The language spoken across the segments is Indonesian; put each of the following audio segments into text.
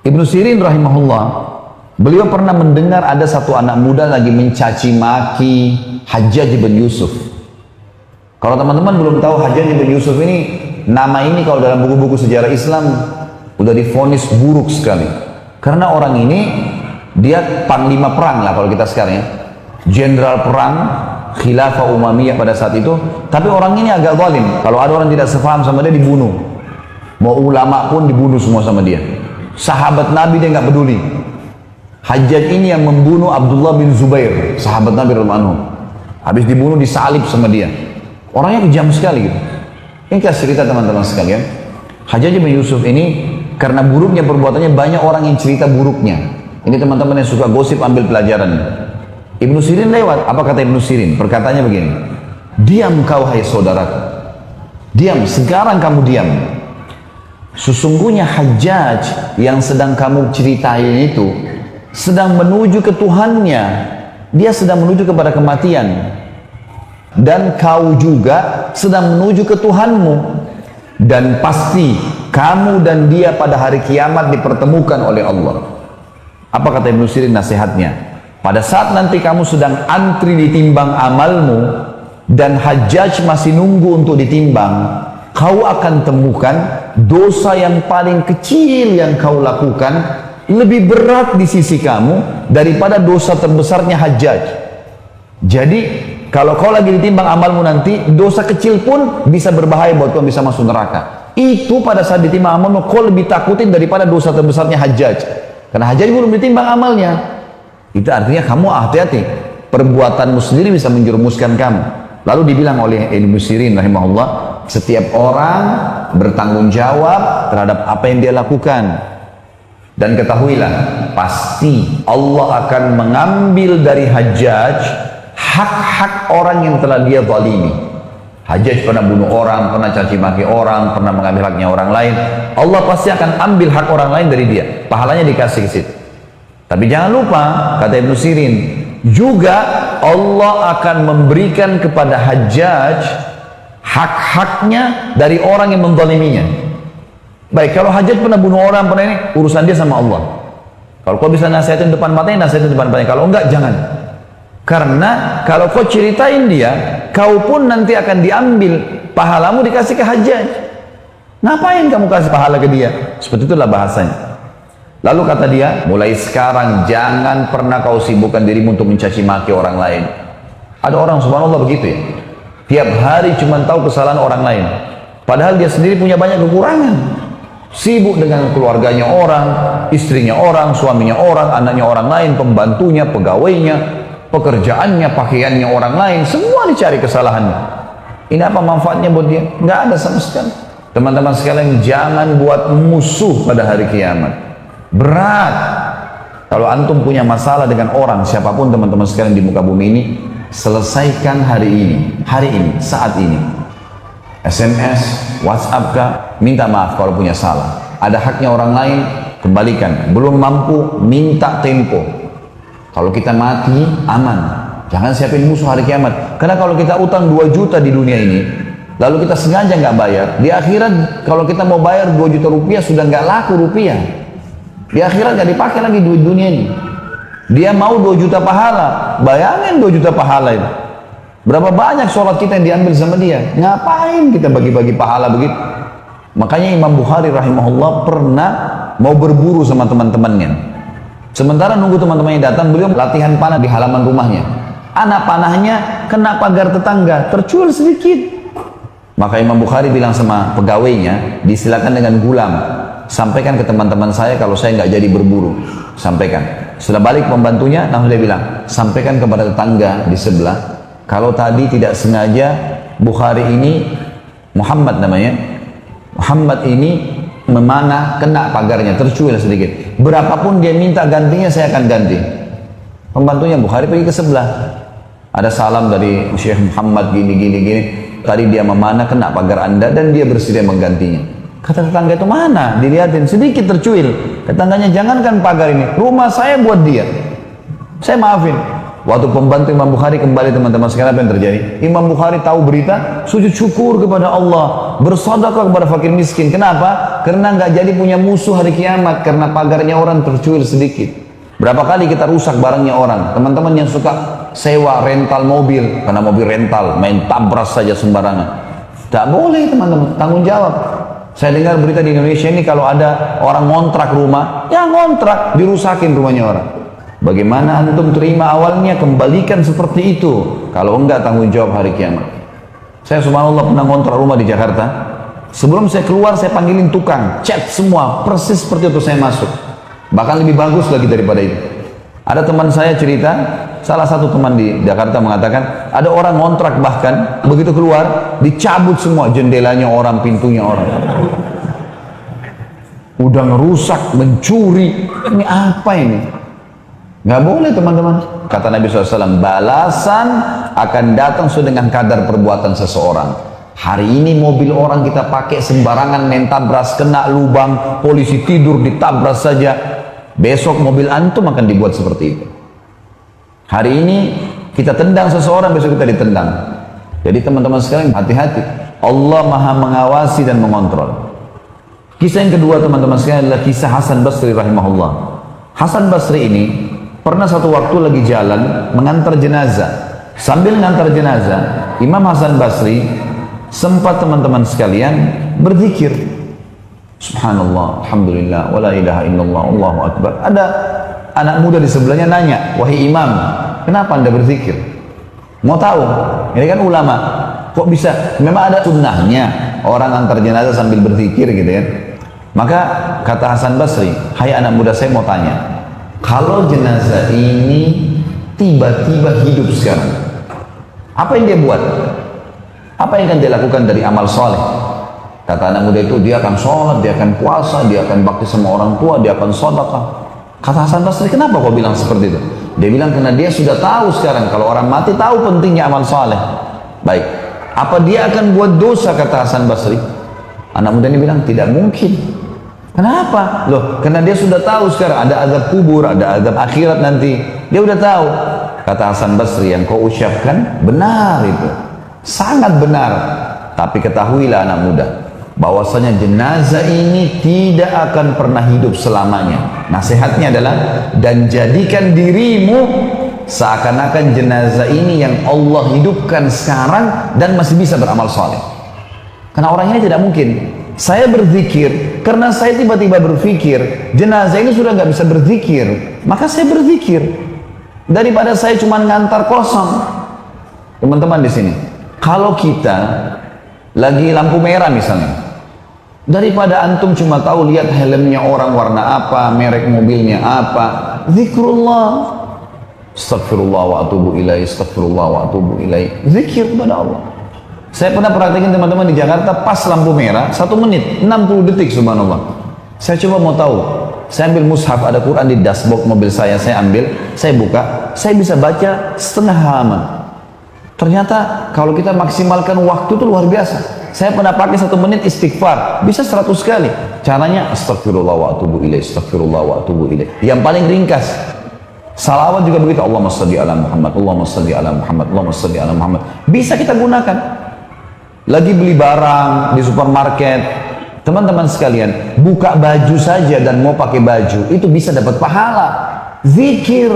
Ibnu Sirin rahimahullah, beliau pernah mendengar ada satu anak muda lagi mencaci maki Hajjaj bin Yusuf. Kalau teman-teman belum tahu Hajjaj bin Yusuf ini, nama ini kalau dalam buku-buku sejarah Islam udah divonis buruk sekali. Karena orang ini dia panglima perang lah kalau kita sekarang ya, jenderal perang Khilafah Umayyah pada saat itu. Tapi orang ini agak zalim. Kalau ada orang tidak sepaham sama dia dibunuh. Mau ulama pun dibunuh semua sama dia. Sahabat Nabi dia nggak peduli. Hajjaj ini yang membunuh Abdullah bin Zubair, sahabat Nabi radhiyallahu anhu. Habis dibunuh disalib sama dia. Orangnya kejam sekali gitu. Ini kasih cerita teman-teman sekalian. Hajjaj bin Yusuf ini karena buruknya perbuatannya banyak orang yang cerita buruknya. Ini teman-teman yang suka gosip ambil pelajaran. Ibnu Sirin lewat. Apa kata Ibnu Sirin? Perkataannya begini. Diam kau hai saudaraku. Diam, sekarang kamu diam. Sesungguhnya Hajjaj yang sedang kamu ceritain itu sedang menuju ke Tuhannya. Dia sedang menuju kepada kematian. Dan kau juga sedang menuju ke Tuhanmu. Dan pasti kamu dan dia pada hari kiamat dipertemukan oleh Allah. Apa kata Ibnu Sirin nasihatnya? Pada saat nanti kamu sedang antri ditimbang amalmu dan Hajjaj masih nunggu untuk ditimbang, kau akan temukan dosa yang paling kecil yang kau lakukan lebih berat di sisi kamu daripada dosa terbesarnya Hajjaj. Jadi kalau kau lagi ditimbang amalmu nanti, dosa kecil pun bisa berbahaya buat kau, bisa masuk neraka. Itu pada saat ditimbang amalmu kau lebih takutin daripada dosa terbesarnya Hajjaj. Karena Hajjaj belum ditimbang amalnya. Itu artinya kamu hati-hati. Perbuatanmu sendiri bisa menjerumuskan kamu. Lalu dibilang oleh Ibnu Sirin rahimahullah, setiap orang bertanggung jawab terhadap apa yang dia lakukan. Dan ketahuilah, pasti Allah akan mengambil dari Hajjaj hak-hak orang yang telah dia zalimi. Hajjaj pernah bunuh orang, pernah caci maki orang, pernah mengambil haknya orang lain. Allah pasti akan ambil hak orang lain dari dia. Pahalanya dikasih ke situ. Tapi jangan lupa, kata Ibnu Sirin, juga Allah akan memberikan kepada Hajjaj hak-haknya dari orang yang menzaliminya. Baik, kalau Hajjaj pernah bunuh orang, pernah ini, urusan dia sama Allah. Kalau kau bisa nasihatin depan matanya, nasihatin depan matanya. Kalau enggak, jangan. Karena kalau kau ceritain dia, kau pun nanti akan diambil pahalamu dikasih ke Hajjaj. Ngapain kamu kasih pahala ke dia? Seperti itulah bahasanya. Lalu kata dia, mulai sekarang jangan pernah kau sibukkan dirimu untuk mencaci maki orang lain. Ada orang subhanallah begitu ya. Tiap hari cuma tahu kesalahan orang lain. Padahal dia sendiri punya banyak kekurangan. Sibuk dengan keluarganya orang, istrinya orang, suaminya orang, anaknya orang lain, pembantunya, pegawainya, pekerjaannya, pakaiannya orang lain, semua dicari kesalahannya. Ini apa manfaatnya buat dia? Nggak ada sama sekali. Teman-teman sekalian, jangan buat musuh pada hari kiamat. Berat. Kalau antum punya masalah dengan orang, siapapun teman-teman sekalian di muka bumi ini, selesaikan hari ini, saat ini. SMS, WhatsApp kah, minta maaf kalau punya salah. Ada haknya orang lain, kembalikan. Belum mampu, minta tempo. Kalau kita mati, aman. Jangan siapin musuh hari kiamat. Karena kalau kita utang 2 juta di dunia ini, lalu kita sengaja nggak bayar, di akhirat kalau kita mau bayar 2 juta rupiah sudah nggak laku rupiah. Di akhirat nggak dipakai lagi duit dunia ini. Dia mau 2 juta pahala, bayangin 2 juta pahala itu. Berapa banyak sholat kita yang diambil sama dia? Ngapain kita bagi-bagi pahala begitu? Makanya Imam Bukhari rahimahullah pernah mau berburu sama teman-temannya. Sementara nunggu teman-temannya datang, beliau latihan panah di halaman rumahnya. Anak panahnya kena pagar tetangga, tercuil sedikit. Maka Imam Bukhari bilang sama pegawainya, disilakan dengan gulam, sampaikan ke teman-teman saya kalau saya nggak jadi berburu. Sampaikan. Setelah balik pembantunya, langsung dia bilang, sampaikan kepada tetangga di sebelah, kalau tadi tidak sengaja Bukhari ini, Muhammad namanya, Muhammad ini memanah, kena pagarnya, tercuil sedikit. Berapapun dia minta gantinya, saya akan ganti. Pembantunya Bukhari pergi ke sebelah. Ada salam dari Syekh Muhammad gini. Tadi dia memanah, kena pagar anda, dan dia bersedia menggantinya. Kata tetangga itu, mana? Dilihatin, sedikit tercuil. Tetangganya, jangankan pagar ini, rumah saya buat dia. Saya maafin. Waktu pembantu Imam Bukhari kembali teman-teman sekalian, apa yang terjadi? Imam Bukhari tahu berita, sujud syukur kepada Allah, bersedekah kepada fakir miskin. Kenapa? Karena nggak jadi punya musuh hari kiamat, karena pagarnya orang tercuil sedikit. Berapa kali kita rusak barangnya orang? Teman-teman yang suka sewa rental mobil, karena mobil rental main tabras saja sembarangan. Tak boleh teman-teman, tanggung jawab. Saya dengar berita di Indonesia ini kalau ada orang ngontrak rumah, ya ngontrak, dirusakin rumahnya orang. Bagaimana antum terima awalnya, kembalikan seperti itu. Kalau enggak, tanggung jawab hari kiamat. Saya subhanallah pernah ngontrak rumah di Jakarta. Sebelum saya keluar, saya panggilin tukang, cat semua, persis seperti itu saya masuk. Bahkan lebih bagus lagi daripada itu. Ada teman saya cerita, salah satu teman di Jakarta mengatakan, ada orang ngontrak bahkan, begitu keluar, dicabut semua jendelanya orang, pintunya orang. Udah ngerusak, mencuri, ini apa ini? Nggak boleh teman-teman. Kata Nabi SAW, balasan akan datang sesuai dengan kadar perbuatan seseorang. Hari ini mobil orang kita pakai sembarangan, main tabras, kena lubang, polisi tidur ditabras saja. Besok mobil antum akan dibuat seperti itu. Hari ini kita tendang seseorang, besok kita ditendang. Jadi teman-teman sekalian, hati-hati. Allah maha mengawasi dan mengontrol. Kisah yang kedua teman-teman sekalian adalah kisah Hasan Basri rahimahullah. Hasan Basri ini pernah satu waktu lagi jalan mengantar jenazah. Sambil mengantar jenazah, Imam Hasan Basri sempat teman-teman sekalian berzikir. Subhanallah, alhamdulillah, wala ilaha illallah, Allahu akbar. Ada anak muda di sebelahnya nanya, wahai imam, kenapa anda berzikir? Mau tahu? Ini kan ulama. Kok bisa? Memang ada sunnahnya orang antar jenazah sambil berzikir gitu ya. Maka kata Hasan Basri, hai anak muda, saya mau tanya, kalau jenazah ini tiba-tiba hidup sekarang, apa yang dia buat? Apa yang akan dia lakukan dari amal soleh? Kata anak muda itu, dia akan sholat, dia akan puasa, dia akan bakti sama orang tua, dia akan sedekah. Kata Hasan Basri, kenapa kau bilang seperti itu? Dia bilang karena dia sudah tahu sekarang kalau orang mati tahu pentingnya amal soleh. Baik, apa dia akan buat dosa? Kata Hasan Basri. Anak muda ini bilang tidak mungkin. Kenapa? Loh, karena dia sudah tahu sekarang ada azab kubur, ada azab akhirat nanti. Dia udah tahu. Kata Hasan Basri, yang kau ucapkan benar itu, sangat benar. Tapi ketahuilah anak muda, bahwasanya jenazah ini tidak akan pernah hidup selamanya. Nasihatnya adalah, dan jadikan dirimu seakan-akan jenazah ini yang Allah hidupkan sekarang dan masih bisa beramal soleh. Karena orang ini tidak mungkin. Saya berzikir karena saya tiba-tiba berpikir jenazah ini sudah nggak bisa berzikir, maka saya berzikir daripada saya cuma ngantar kosong. Teman-teman di sini, kalau kita lagi lampu merah misalnya, daripada antum cuma tahu lihat helmnya orang warna apa, merek mobilnya apa, zikrullah, astagfirullah wa atubu ilaih, astagfirullah wa atubu ilaih, zikir kepada Allah. Saya pernah praktekin teman-teman di Jakarta, pas lampu merah 1 menit 60 detik, subhanallah. Saya coba mau tahu, saya ambil mushaf, ada Quran di dashboard mobil saya ambil, saya buka, saya bisa baca setengah halaman. Ternyata kalau kita maksimalkan waktu itu luar biasa. Saya pernah pakai 1 menit istighfar, bisa 100 kali. Caranya astagfirullah wa atubu ilaih, astagfirullah wa atubu ilaih. Yang paling ringkas. Salawat juga begitu, Allahumma shalli ala Muhammad, Allahumma shalli ala Muhammad, Allahumma shalli ala Muhammad. Bisa kita gunakan. Lagi beli barang di supermarket, teman-teman sekalian, buka baju saja dan mau pakai baju, itu bisa dapat pahala. Zikir.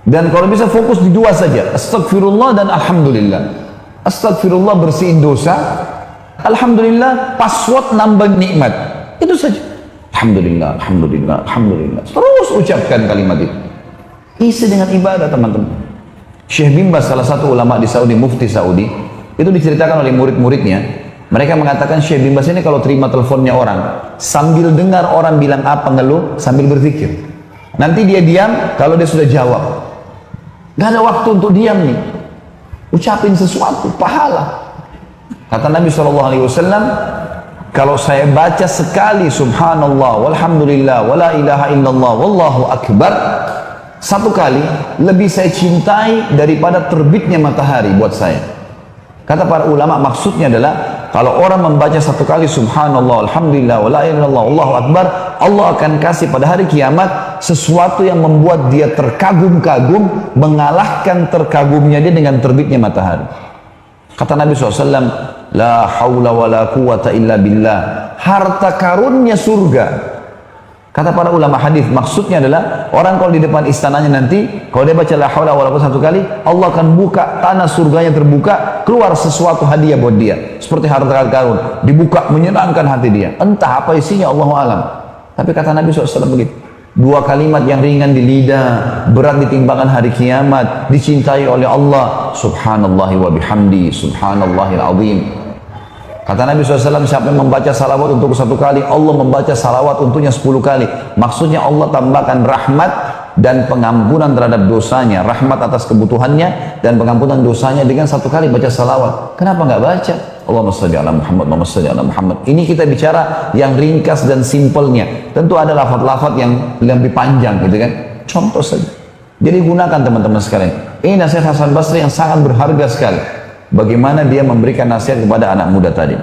Dan kalau bisa fokus di 2 saja, astagfirullah dan alhamdulillah. Astagfirullah bersihin dosa, alhamdulillah password nambah nikmat. Itu saja. Alhamdulillah, alhamdulillah, alhamdulillah. Terus ucapkan kalimat itu. Isi dengan ibadah teman-teman. Syekh bin Baz, salah satu ulama di Saudi, mufti Saudi, itu diceritakan oleh murid-muridnya. Mereka mengatakan Syekh bin Baz ini kalau terima teleponnya orang, sambil dengar orang bilang apa ngeluh, sambil berzikir. Nanti dia diam, kalau dia sudah jawab. Gak ada waktu untuk diam nih. Ucapin sesuatu, pahala. Kata Nabi SAW, kalau saya baca sekali subhanallah, walhamdulillah, wala ilaha illallah, wallahu akbar, 1 kali, lebih saya cintai daripada terbitnya matahari buat saya. Kata para ulama, maksudnya adalah Kalau orang membaca satu kali subhanallah, alhamdulillah, wa la ilaha illallah, Allahu akbar, Allah akan kasih pada hari kiamat sesuatu yang membuat dia terkagum-kagum, mengalahkan terkagumnya dia dengan terbitnya matahari. Kata Nabi SAW, la hawla wa la quwata illa billah. Harta karunnya surga. Kata para ulama hadis, maksudnya adalah orang kalau di depan istananya nanti, kalau dia baca la haula wala quwwata satu kali, Allah akan buka tanah surganya terbuka, keluar sesuatu hadiah buat dia. Seperti harta karun, dibuka menyenangkan hati dia. Entah apa isinya, Allahu alam. Tapi kata Nabi SAW begitu. Dua kalimat yang ringan di lidah, berat di timbangan hari kiamat, dicintai oleh Allah. Subhanallahi wa bihamdi, subhanallahil azim. Kata Nabi SAW, siapa yang membaca salawat untuk satu kali, Allah membaca salawat untuknya 10 kali. Maksudnya Allah tambahkan rahmat dan pengampunan terhadap dosanya, rahmat atas kebutuhannya dan pengampunan dosanya dengan satu kali baca salawat. Kenapa nggak baca? Allahumma shalli ala Muhammad, Allahumma shalli ala Muhammad. Ini kita bicara yang ringkas dan simpelnya. Tentu ada lafaz-lafaz yang lebih panjang gitu kan. Contoh saja. Jadi gunakan teman-teman sekalian. Ini nasihat Hasan Basri yang sangat berharga sekali. Bagaimana dia memberikan nasihat kepada anak muda tadi.